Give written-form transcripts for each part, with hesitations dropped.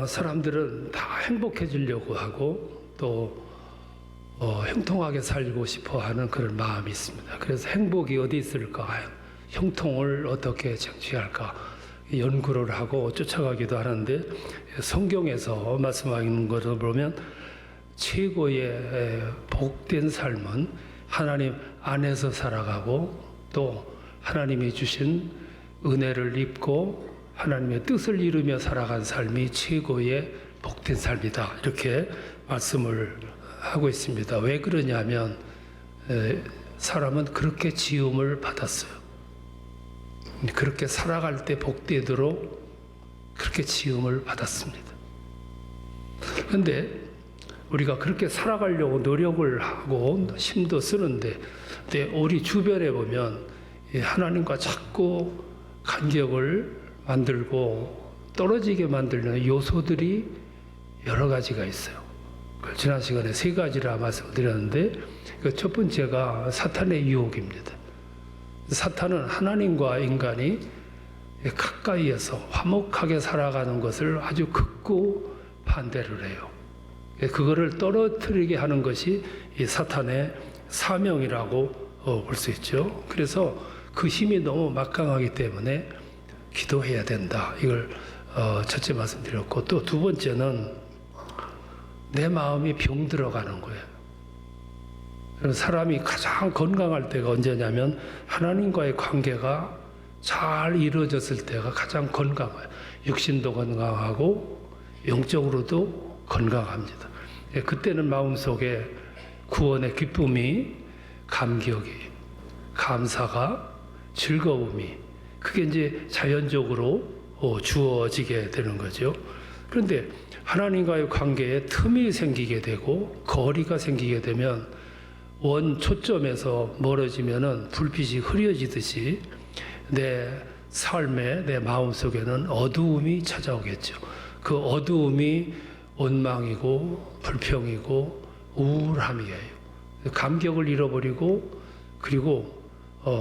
사람들은 다 행복해지려고 하고 또 형통하게 살고 싶어 하는 그런 마음이 있습니다. 그래서 행복이 어디 있을까? 형통을 어떻게 쟁취할까? 연구를 하고 쫓아가기도 하는데 성경에서 말씀하는 것을 보면 최고의 복된 삶은 하나님 안에서 살아가고 또 하나님이 주신 은혜를 입고 하나님의 뜻을 이루며 살아간 삶이 최고의 복된 삶이다. 이렇게 말씀을 하고 있습니다. 왜 그러냐면 사람은 그렇게 지음을 받았어요. 그렇게 살아갈 때 복되도록 그렇게 지음을 받았습니다. 그런데 우리가 그렇게 살아가려고 노력을 하고 힘도 쓰는데 우리 주변에 보면 하나님과 자꾸 간격을 만들고 떨어지게 만들는 요소들이 여러 가지가 있어요. 지난 시간에 세 가지라 말씀드렸는데 첫 번째가 사탄의 유혹입니다. 사탄은 하나님과 인간이 가까이에서 화목하게 살아가는 것을 아주 극구 반대를 해요. 그거를 떨어뜨리게 하는 것이 이 사탄의 사명이라고 볼 수 있죠. 그래서 그 힘이 너무 막강하기 때문에 기도해야 된다. 이걸 첫째 말씀드렸고 또 두 번째는 내 마음이 병들어가는 거예요. 사람이 가장 건강할 때가 언제냐면 하나님과의 관계가 잘 이루어졌을 때가 가장 건강해요. 육신도 건강하고 영적으로도 건강합니다. 그때는 마음속에 구원의 기쁨이, 감격이, 감사가, 즐거움이 그게 이제 자연적으로 주어지게 되는 거죠. 그런데 하나님과의 관계에 틈이 생기게 되고 거리가 생기게 되면 원 초점에서 멀어지면은 불빛이 흐려지듯이 내 삶에 내 마음속에는 어두움이 찾아오겠죠. 그 어두움이 원망이고 불평이고 우울함이에요. 감격을 잃어버리고 그리고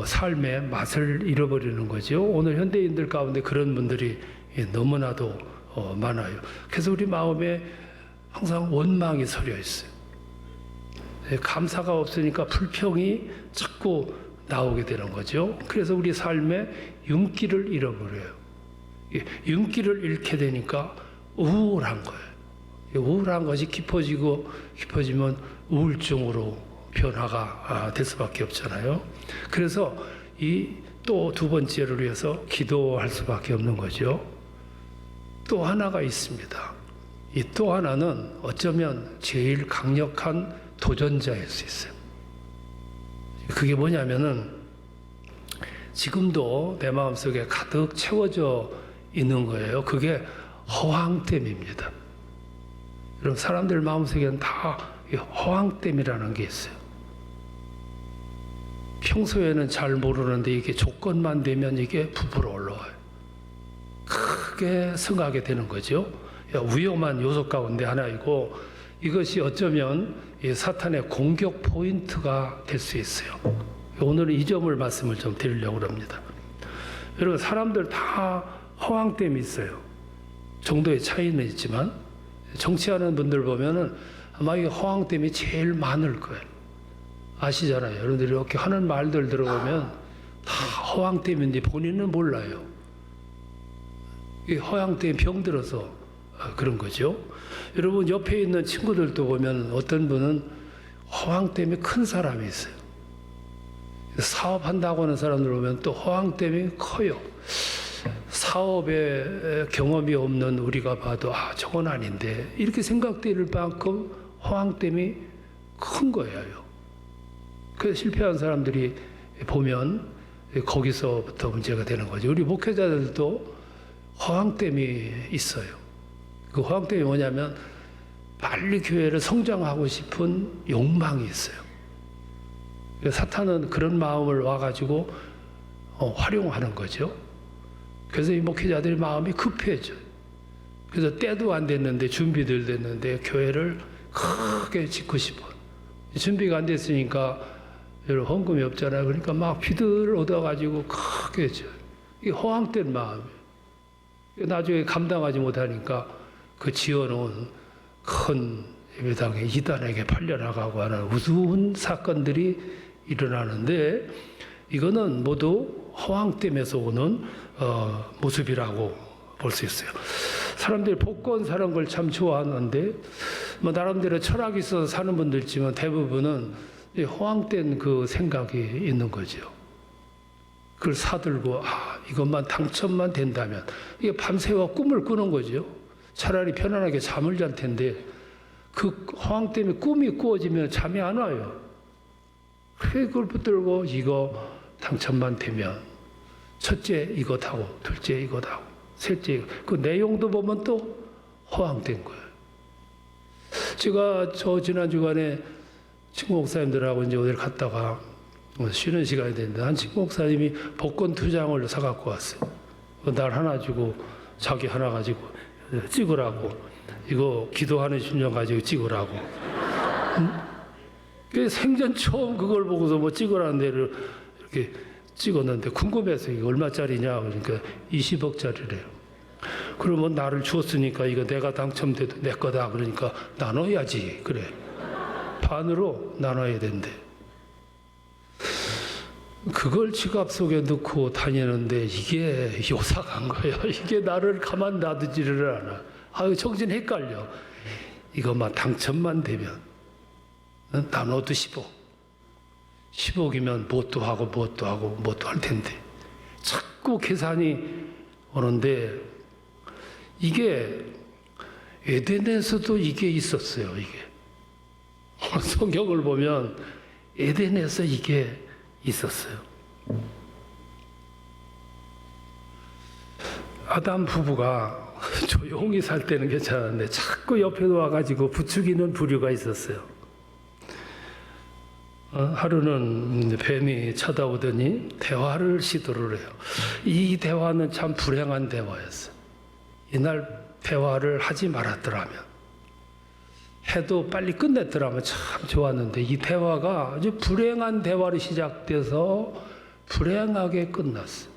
삶의 맛을 잃어버리는 거죠. 오늘 현대인들 가운데 그런 분들이 너무나도 많아요. 그래서 우리 마음에 항상 원망이 서려 있어요. 감사가 없으니까 불평이 자꾸 나오게 되는 거죠. 그래서 우리 삶에 윤기를 잃어버려요. 윤기를 잃게 되니까 우울한 거예요. 우울한 것이 깊어지면 우울증으로 변화가 될 수밖에 없잖아요. 그래서 이 또 두 번째를 위해서 기도할 수밖에 없는 거죠. 또 하나가 있습니다. 이 또 하나는 어쩌면 제일 강력한 도전자일 수 있어요. 그게 뭐냐면은 지금도 내 마음속에 가득 채워져 있는 거예요. 그게 허황됨입니다. 여러분 사람들 마음속에는 다 허황됨이라는 게 있어요. 평소에는 잘 모르는데 이게 조건만 되면 이게 부풀어 올라와요. 크게 승하게 되는 거죠. 위험한 요소 가운데 하나이고 이것이 어쩌면 사탄의 공격 포인트가 될 수 있어요. 오늘은 이 점을 말씀을 좀 드리려고 합니다. 여러분 사람들 다 허황됨이 있어요. 정도의 차이는 있지만 정치하는 분들 보면은 아마 이 허황됨이 제일 많을 거예요. 아시잖아요. 여러분들이 이렇게 하는 말들 들어보면 다 허황됨인지 본인은 몰라요. 이 허황됨이 병들어서 그런 거죠. 여러분 옆에 있는 친구들도 보면 어떤 분은 허황됨이 큰 사람이 있어요. 사업한다고 하는 사람들 보면 또 허황됨이 커요. 사업에 경험이 없는 우리가 봐도 저건 아닌데 이렇게 생각될 만큼 허황됨이 큰 거예요. 그래서 실패한 사람들이 보면 거기서부터 문제가 되는 거죠. 우리 목회자들도 허황됨이 있어요. 그 허황됨이 뭐냐면 빨리 교회를 성장하고 싶은 욕망이 있어요. 사탄은 그런 마음을 와가지고 활용하는 거죠. 그래서 이 목회자들의 마음이 급해져요. 그래서 때도 안 됐는데 준비들 됐는데 교회를 크게 짓고 싶어. 준비가 안 됐으니까 여러분 헌금이 없잖아요. 그러니까 막 비들을 얻어가지고 크게 져요. 이게 허황된 마음이에요. 나중에 감당하지 못하니까 그 지어놓은 큰 예배당에 이단에게 팔려나가고 하는 우스운 사건들이 일어나는데, 이거는 모두 허황됨에서 오는 모습이라고 볼 수 있어요. 사람들이 복권 사는 걸 참 좋아하는데, 뭐 나름대로 철학이 있어서 사는 분들 있지만 대부분은 허황된 그 생각이 있는 거죠. 그걸 사들고 이것만 당첨만 된다면, 이게 밤새워 꿈을 꾸는 거죠. 차라리 편안하게 잠을 잘 텐데 그 허황 때문에 꿈이 꾸어지면 잠이 안 와요. 그걸 붙들고 이거 당첨만 되면 첫째 이것하고 둘째 이것하고 셋째, 그 내용도 보면 또 허황된 거예요. 제가 지난 주간에 친구 목사님들하고 이제 어딜 갔다가 쉬는 시간이 됐는데, 한 친구 목사님이 복권 2장을 사갖고 왔어요. 날 하나 주고 자기 하나 가지고 찍으라고, 이거 기도하는 심령 가지고 찍으라고. 생전 처음 그걸 보고서 뭐 찍으라는 데를 이렇게 찍었는데 궁금해서 이거 얼마짜리냐 그러니까 20억짜리래요. 그러면 나를 주었으니까 이거 내가 당첨돼도 내 거다 그러니까 나눠야지. 그래, 반으로 나눠야 된대. 그걸 지갑 속에 넣고 다니는데 이게 요상한 거예요. 이게 나를 가만 놔두지를 않아. 정신 헷갈려. 이것만 당첨만 되면 나눠도 10억. 10억이면 무엇도 하고 무엇도 하고 무엇도 할 텐데 자꾸 계산이 오는데, 이게 에덴에서도 이게 있었어요. 이게 성경을 보면 에덴에서 이게 있었어요. 아담 부부가 조용히 살 때는 괜찮았는데 자꾸 옆에 와가지고 부추기는 부류가 있었어요. 하루는 뱀이 쳐다오더니 대화를 시도를 해요. 이 대화는 참 불행한 대화였어요. 이날 대화를 하지 말았더라면, 해도 빨리 끝냈더라면 참 좋았는데, 이 대화가 아주 불행한 대화로 시작돼서 불행하게 끝났어요.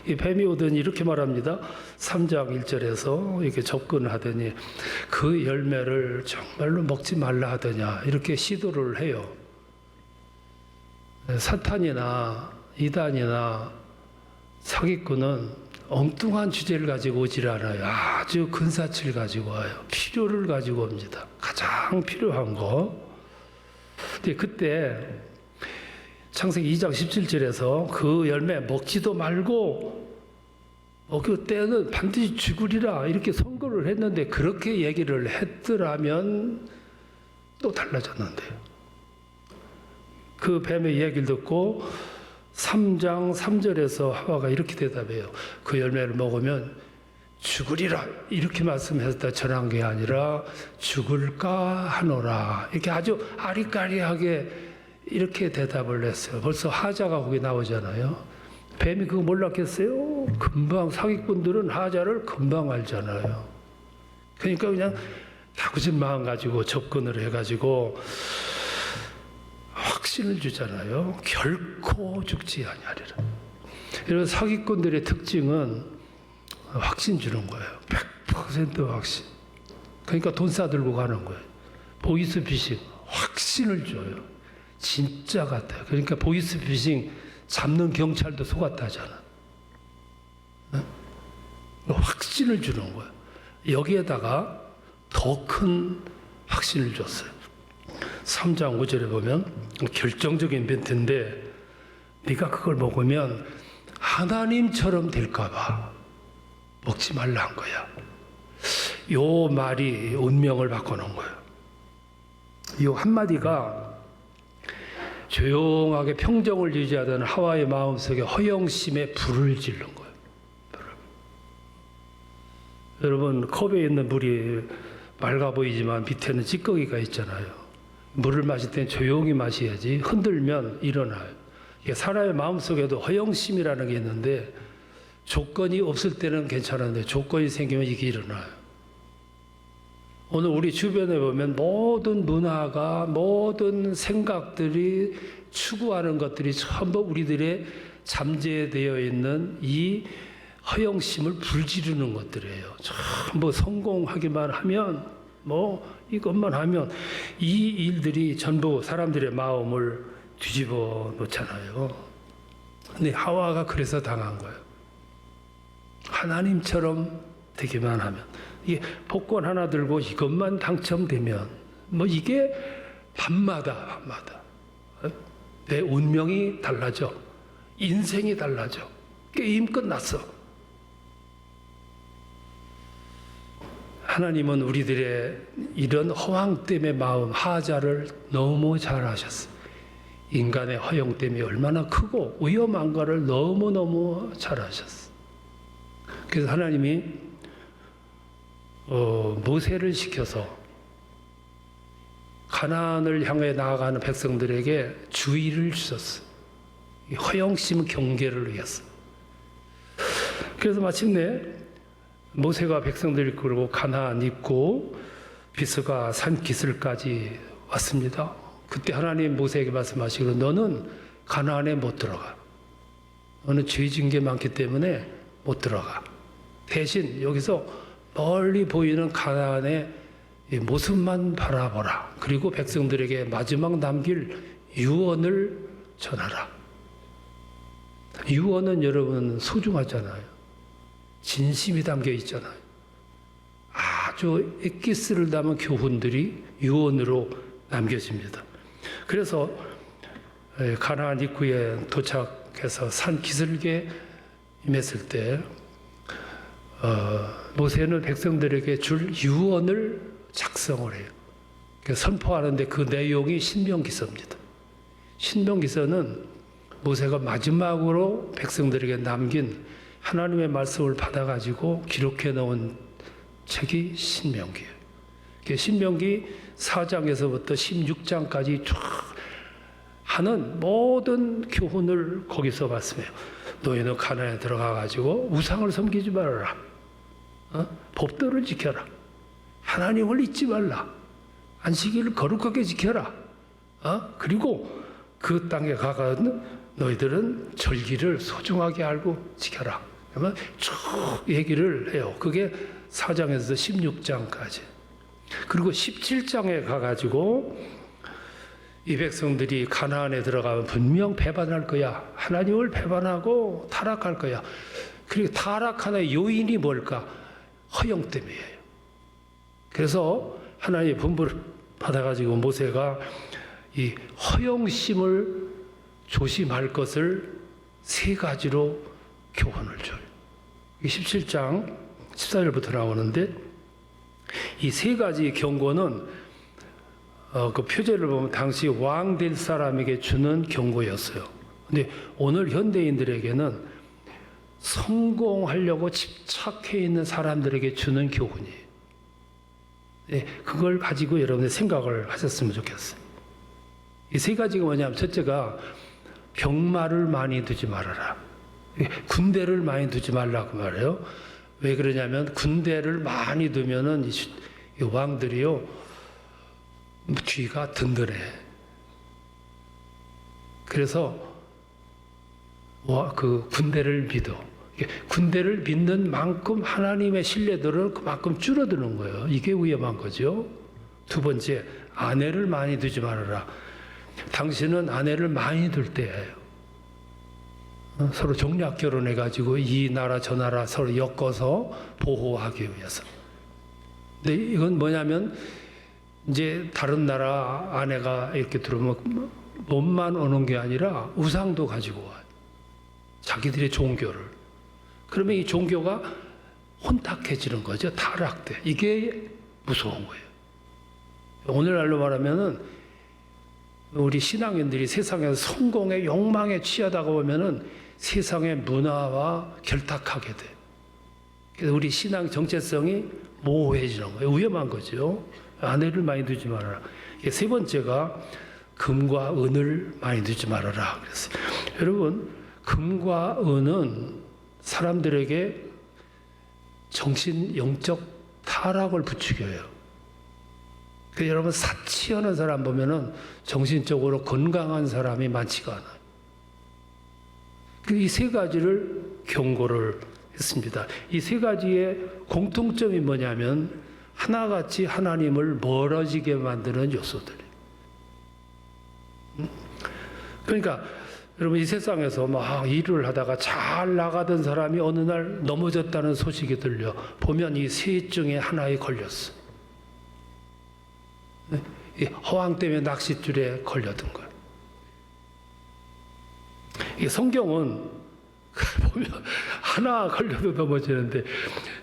이 뱀이 오더니 이렇게 말합니다. 3장 1절에서 이렇게 접근을 하더니 그 열매를 정말로 먹지 말라 하더냐, 이렇게 시도를 해요. 사탄이나 이단이나 사기꾼은 엉뚱한 주제를 가지고 오질 않아요. 아주 근사치를 가지고 와요. 필요를 가지고 옵니다. 가장 필요한 거. 근데 그때 창세기 2장 17절에서 그 열매 먹지도 말고 그 때는 반드시 죽으리라 이렇게 선고를 했는데, 그렇게 얘기를 했더라면 또 달라졌는데요. 그 뱀의 이야기를 듣고 3장 3절에서 하와가 이렇게 대답해요. 그 열매를 먹으면 죽으리라 이렇게 말씀했다 전한 게 아니라 죽을까 하노라, 이렇게 아주 아리까리하게 이렇게 대답을 했어요. 벌써 하자가 거기 나오잖아요. 뱀이 그거 몰랐겠어요? 금방 사기꾼들은 하자를 금방 알잖아요. 그러니까 그냥 다구진 마음 가지고 접근을 해가지고 확신을 주잖아요. 결코 죽지 아니하리라. 이런 사기꾼들의 특징은 확신 주는 거예요. 100% 확신. 그러니까 돈 싸들고 가는 거예요. 보이스피싱 확신을 줘요. 진짜 같아요. 그러니까 보이스피싱 잡는 경찰도 속았다잖아. 확신을 주는 거예요. 여기에다가 더 큰 확신을 줬어요. 3장 5절에 보면 결정적인 멘트인데, 네가 그걸 먹으면 하나님처럼 될까 봐 먹지 말라 한 거야. 요 말이 운명을 바꿔놓은 거예요. 요 한마디가 조용하게 평정을 유지하던 하와의 마음속에 허영심에 불을 지른 거예요. 여러분, 컵에 있는 물이 맑아 보이지만 밑에는 찌꺼기가 있잖아요. 물을 마실 때는 조용히 마셔야지 흔들면 일어나요. 사람의 마음속에도 허영심이라는 게 있는데, 조건이 없을 때는 괜찮은데 조건이 생기면 이게 일어나요. 오늘 우리 주변에 보면 모든 문화가, 모든 생각들이 추구하는 것들이 전부 우리들의 잠재되어 있는 이 허영심을 불지르는 것들이에요. 뭐 성공하기만 하면, 뭐 이것만 하면, 이 일들이 전부 사람들의 마음을 뒤집어 놓잖아요. 근데 하와가 그래서 당한 거예요. 하나님처럼 되기만 하면, 이게 복권 하나 들고 이것만 당첨되면, 뭐 이게 밤마다 내 운명이 달라져, 인생이 달라져, 게임 끝났어. 하나님은 우리들의 이런 허황됨의 마음, 하자를 너무 잘 아셨어요. 인간의 허영됨이 얼마나 크고 위험한가를 너무너무 잘 아셨어요. 그래서 하나님이 모세를 시켜서 가나안을 향해 나아가는 백성들에게 주의를 주셨어요. 허영심 경계를 위해서. 그래서 마침내 모세가 백성들을 끌고 가나안 입고 비스가 산 기슭까지 왔습니다. 그때 하나님 모세에게 말씀하시기로 너는 가나안에 못 들어가. 너는 죄진 게 많기 때문에 못 들어가. 대신 여기서 멀리 보이는 가나안의 모습만 바라보라. 그리고 백성들에게 마지막 남길 유언을 전하라. 유언은 여러분 소중하잖아요. 진심이 담겨 있잖아요. 아주 엑기스를 담은 교훈들이 유언으로 남겨집니다. 그래서 가나안 입구에 도착해서 산 기슭에 임했을 때 모세는 백성들에게 줄 유언을 작성을 해요. 선포하는데 그 내용이 신명기서입니다. 신명기서는 모세가 마지막으로 백성들에게 남긴 하나님의 말씀을 받아가지고 기록해 놓은 책이 신명기예요. 신명기 4장에서부터 16장까지 쫙 하는 모든 교훈을 거기서 말씀해요. 너희는 가나안에 들어가가지고 우상을 섬기지 말아라. 법도를 지켜라. 하나님을 잊지 말라. 안식일을 거룩하게 지켜라. 그리고 그 땅에 가가 너희들은 절기를 소중하게 알고 지켜라. 그러면 쭉 얘기를 해요. 그게 4장에서 16장까지. 그리고 17장에 가가지고 이 백성들이 가나안에 들어가면 분명 배반할 거야. 하나님을 배반하고 타락할 거야. 그리고 타락하는 요인이 뭘까? 허영됨이에요. 그래서 하나님의 분부를 받아가지고 모세가 이 허영심을 조심할 것을 3가지로 교훈을 줘요. 17장 14절부터 나오는데 이 3가지 경고는 그 표제를 보면 당시 왕 될 사람에게 주는 경고였어요. 근데 오늘 현대인들에게는 성공하려고 집착해 있는 사람들에게 주는 교훈이에요. 네, 그걸 가지고 여러분들 생각을 하셨으면 좋겠어요. 이 3가지가 뭐냐면 첫째가 병마를 많이 두지 말아라. 군대를 많이 두지 말라고 말해요. 왜 그러냐면 군대를 많이 두면은 이 왕들이요 뒤가 든든해. 그래서 그 군대를 믿어. 군대를 믿는 만큼 하나님의 신뢰도는 그만큼 줄어드는 거예요. 이게 위험한 거죠. 2번째, 아내를 많이 두지 말아라. 당신은 아내를 많이 둘 때예요. 서로 종략 결혼해가지고 이 나라 저 나라 서로 엮어서 보호하기 위해서. 근데 이건 뭐냐면 이제 다른 나라 아내가 이렇게 들어오면 몸만 오는 게 아니라 우상도 가지고 와요. 자기들의 종교를. 그러면 이 종교가 혼탁해지는 거죠. 타락돼. 이게 무서운 거예요. 오늘날로 말하면은 우리 신앙인들이 세상에서 성공의 욕망에 취하다가 보면은 세상의 문화와 결탁하게 돼. 그래서 우리 신앙 정체성이 모호해지는 거예요. 위험한 거죠. 아내를 많이 두지 말아라. 3번째가 금과 은을 많이 두지 말아라. 그래서 여러분, 금과 은은 사람들에게 정신 영적 타락을 부추겨요. 그래서 여러분 사치하는 사람 보면은 정신적으로 건강한 사람이 많지가 않아요. 이 3가지를 경고를 있습니다. 이 세 가지의 공통점이 뭐냐면 하나같이 하나님을 멀어지게 만드는 요소들이에요. 그러니까 여러분 이 세상에서 막 일을 하다가 잘 나가던 사람이 어느 날 넘어졌다는 소식이 들려 보면 이 셋 중에 하나에 걸렸어. 이 허황 때문에 낚싯줄에 걸려든 거예요. 이 성경은 보면 하나 걸려도 넘어지는데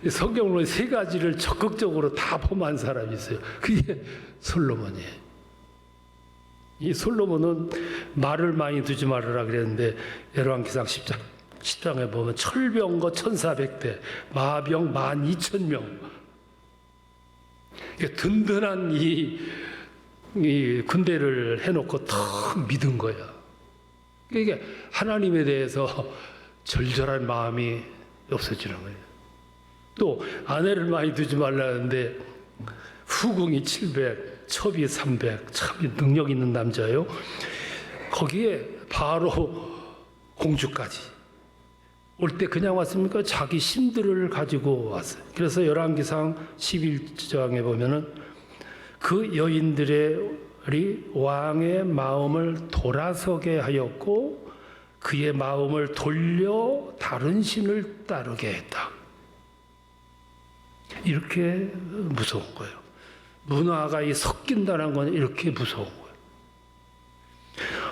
성경으로 세 가지를 적극적으로 다 범한 사람이 있어요. 그게 솔로몬이에요. 이 솔로몬은 말을 많이 두지 말으라 그랬는데 열왕기상 10장에 보면 철병거 1,400대, 마병 12,000명. 든든한 이 군대를 해놓고 턱 믿은 거야. 이게 하나님에 대해서 절절한 마음이 없어지는 거예요. 또 아내를 많이 두지 말라는데 후궁이 700, 첩이 300, 참 능력 있는 남자예요. 거기에 바로 공주까지 올 때 그냥 왔습니까? 자기 신들을 가지고 왔어요. 그래서 열왕기상 11장에 보면은 그 여인들의 왕의 마음을 돌아서게 하였고 그의 마음을 돌려 다른 신을 따르게 했다. 이렇게 무서운 거예요. 문화가 섞인다는 건 이렇게 무서운 거예요.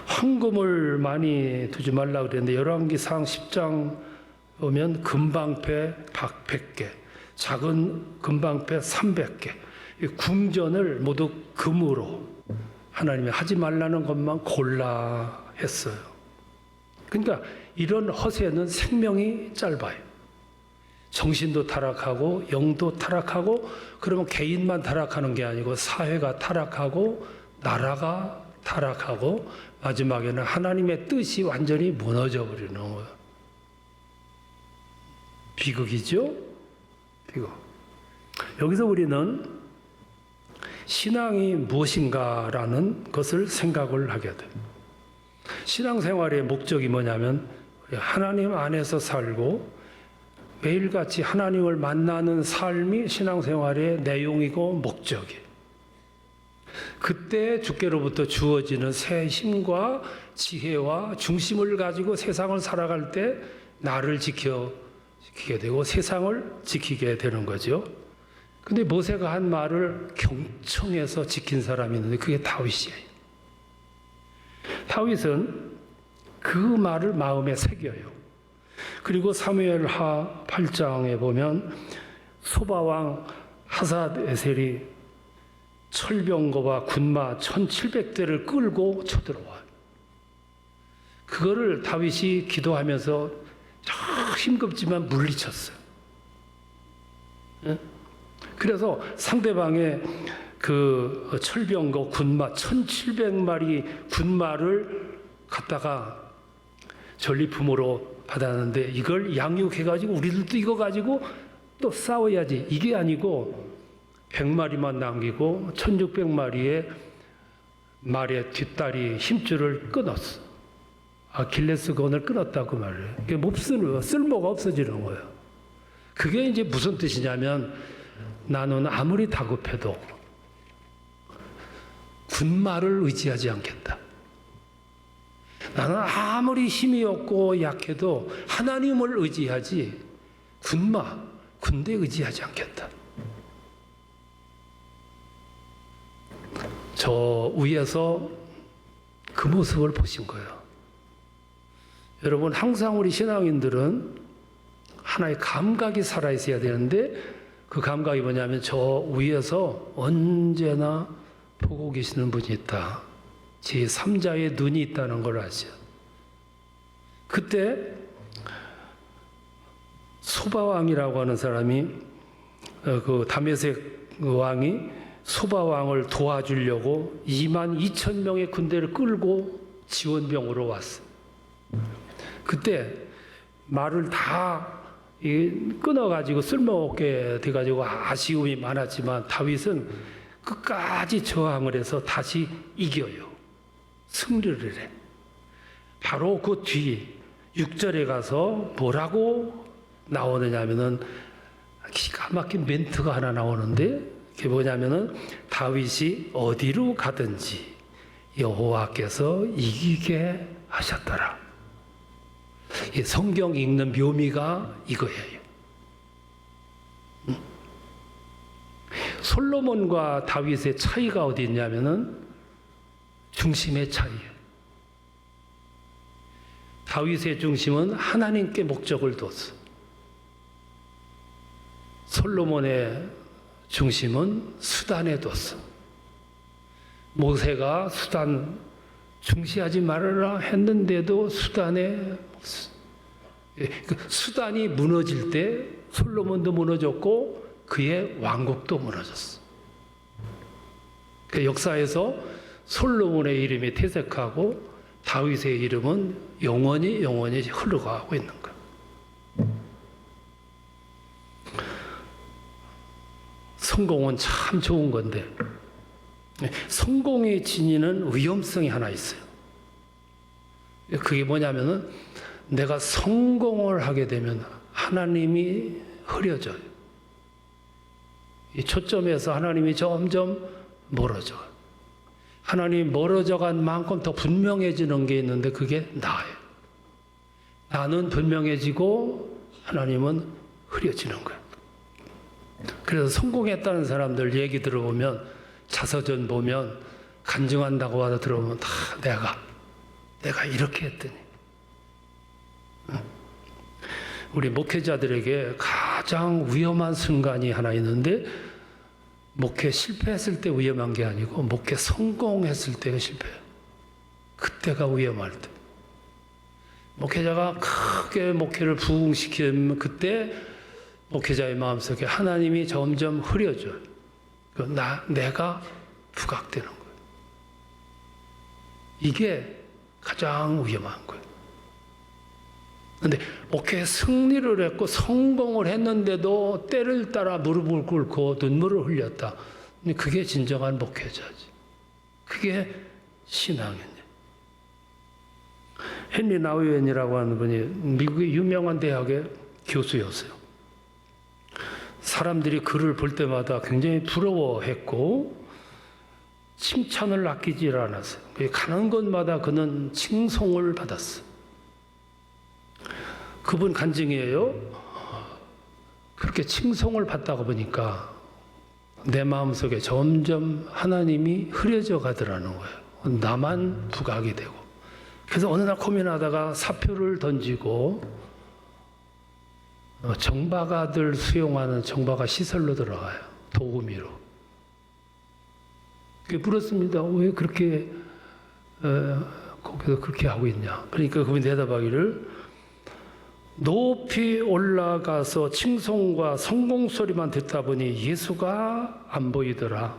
황금을 많이 두지 말라 그랬는데 열왕기상 10장 보면 금방패 100개, 작은 금방패 300개, 궁전을 모두 금으로 하나님이 하지 말라는 것만 골라 했어요. 그러니까 이런 허세는 생명이 짧아요. 정신도 타락하고 영도 타락하고 그러면 개인만 타락하는 게 아니고 사회가 타락하고 나라가 타락하고 마지막에는 하나님의 뜻이 완전히 무너져 버리는 거예요. 비극이죠? 비극. 여기서 우리는 신앙이 무엇인가라는 것을 생각을 하게 돼요. 신앙생활의 목적이 뭐냐면 하나님 안에서 살고 매일같이 하나님을 만나는 삶이 신앙생활의 내용이고 목적이에요. 그때 주께로부터 주어지는 새 힘과 지혜와 중심을 가지고 세상을 살아갈 때 나를 지키게 되고 세상을 지키게 되는 거죠. 근데 모세가 한 말을 경청해서 지킨 사람이 있는데 그게 다윗이에요. 다윗은 그 말을 마음에 새겨요. 그리고 사무엘하 8장에 보면 소바왕 하사에셀이 철병거와 군마 1,700대를 끌고 쳐들어와요. 그거를 다윗이 기도하면서 힘겹지만 물리쳤어요. 그래서 상대방의 그 철병거 군마 1,700마리 군마를 갖다가 전리품으로 받았는데 이걸 양육해가지고 우리들도 이거 가지고 또 싸워야지. 이게 아니고 100마리만 남기고 1,600마리의 말의 뒷다리 힘줄을 끊었어. 아킬레스건을 끊었다고 말해요. 그게 몹쓸 쓸모가 없어지는 거예요. 그게 이제 무슨 뜻이냐면 나는 아무리 다급해도 군마를 의지하지 않겠다. 나는 아무리 힘이 없고 약해도 하나님을 의지하지 군대 의지하지 않겠다. 저 위에서 그 모습을 보신 거예요. 여러분 항상 우리 신앙인들은 하나의 감각이 살아있어야 되는데 그 감각이 뭐냐면 저 위에서 언제나 보고 계시는 분이 있다. 제3자의 눈이 있다는 걸 아죠. 그때 소바왕이라고 하는 사람이 그 다메섹 왕이 소바왕을 도와주려고 22,000명의 군대를 끌고 지원병으로 왔어. 그때 말을 다 끊어가지고 쓸모없게 돼가지고 아쉬움이 많았지만 다윗은 끝까지 저항을 해서 다시 이겨요. 승리를 해. 바로 그 뒤 6절에 가서 뭐라고 나오느냐 하면은 기가 막힌 멘트가 하나 나오는데 그게 뭐냐면은 다윗이 어디로 가든지 여호와께서 이기게 하셨더라. 이 성경 읽는 묘미가 이거예요. 솔로몬과 다윗의 차이가 어디 있냐면은 중심의 차이예요. 다윗의 중심은 하나님께 목적을 뒀어. 솔로몬의 중심은 수단에 뒀어. 모세가 수단 중시하지 말아라 했는데도 수단에 수단이 무너질 때 솔로몬도 무너졌고 그의 왕국도 무너졌어. 그 역사에서 솔로몬의 이름이 퇴색하고 다윗의 이름은 영원히 흘러가고 있는 거야. 성공은 참 좋은 건데 성공이 지니는 위험성이 하나 있어요. 그게 뭐냐면은 내가 성공을 하게 되면 하나님이 흐려져요. 이 초점에서 하나님이 점점 멀어져. 하나님이 멀어져 간 만큼 더 분명해지는 게 있는데 그게 나예요. 나는 분명해지고 하나님은 흐려지는 거예요. 그래서 성공했다는 사람들 얘기 들어보면 자서전 보면 간증한다고 하다 들어보면 다 내가 이렇게 했더니 우리 목회자들에게 가장 위험한 순간이 하나 있는데 목회 실패했을 때 위험한 게 아니고 목회 성공했을 때가 실패해요. 그때가 위험할 때. 목회자가 크게 목회를 부흥시키면 그때 목회자의 마음속에 하나님이 점점 흐려져요. 내가 부각되는 거예요. 이게 가장 위험한 거예요. 그런데 목회에 승리를 했고 성공을 했는데도 때를 따라 무릎을 꿇고 눈물을 흘렸다. 그게 진정한 목회자지. 그게 신앙이에요. 헨리 나우엔이라고 하는 분이 미국의 유명한 대학의 교수였어요. 사람들이 그를 볼 때마다 굉장히 부러워했고 칭찬을 아끼지 않았어요. 가는 곳마다 그는 칭송을 받았어요. 그분 간증이에요. 그렇게 칭송을 받다가 보니까 내 마음속에 점점 하나님이 흐려져 가더라는 거예요. 나만 부각이 되고. 그래서 어느 날 고민하다가 사표를 던지고 정박아들 수용하는 정박아 시설로 들어가요. 도우미로. 물었습니다. 왜 그렇게 거기서 그렇게 하고 있냐. 그러니까 그분이 대답하기를 높이 올라가서 칭송과 성공 소리만 듣다 보니 예수가 안 보이더라.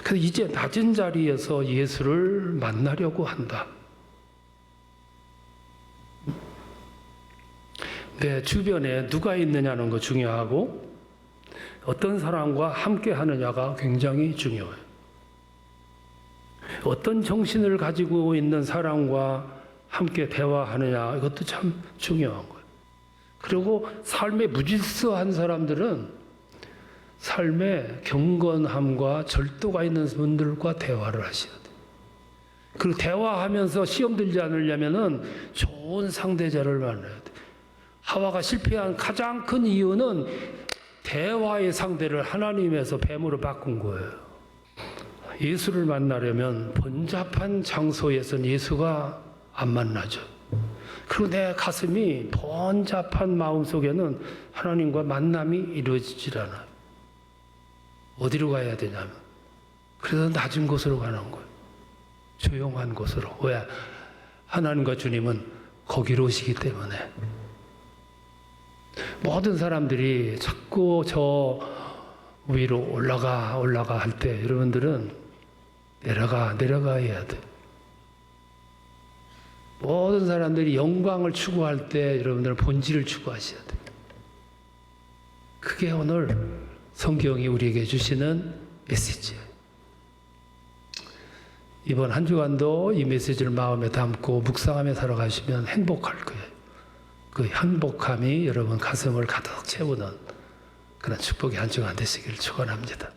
그래서 이제 낮은 자리에서 예수를 만나려고 한다. 내 주변에 누가 있느냐는 거 중요하고 어떤 사람과 함께 하느냐가 굉장히 중요해요. 어떤 정신을 가지고 있는 사람과 함께 대화하느냐 이것도 참 중요한 거예요. 그리고 삶에 무질서한 사람들은 삶에 경건함과 절도가 있는 분들과 대화를 하셔야 돼요. 그리고 대화하면서 시험 들지 않으려면은 좋은 상대자를 만나야 돼요. 하와가 실패한 가장 큰 이유는 대화의 상대를 하나님에서 뱀으로 바꾼 거예요. 예수를 만나려면 번잡한 장소에서는 예수가 안 만나죠. 그리고 내 가슴이 번잡한 마음 속에는 하나님과 만남이 이루어지질 않아요. 어디로 가야 되냐면 그래서 낮은 곳으로 가는 거예요. 조용한 곳으로. 왜? 하나님과 주님은 거기로 오시기 때문에. 모든 사람들이 자꾸 저 위로 올라가 할 때 여러분들은 내려가 해야 돼. 모든 사람들이 영광을 추구할 때 여러분들은 본질을 추구하셔야 돼. 그게 오늘 성경이 우리에게 주시는 메시지예요. 이번 한 주간도 이 메시지를 마음에 담고 묵상하며 살아가시면 행복할 거예요. 그 행복함이 여러분 가슴을 가득 채우는 그런 축복의 한 주간 되시기를 축원합니다.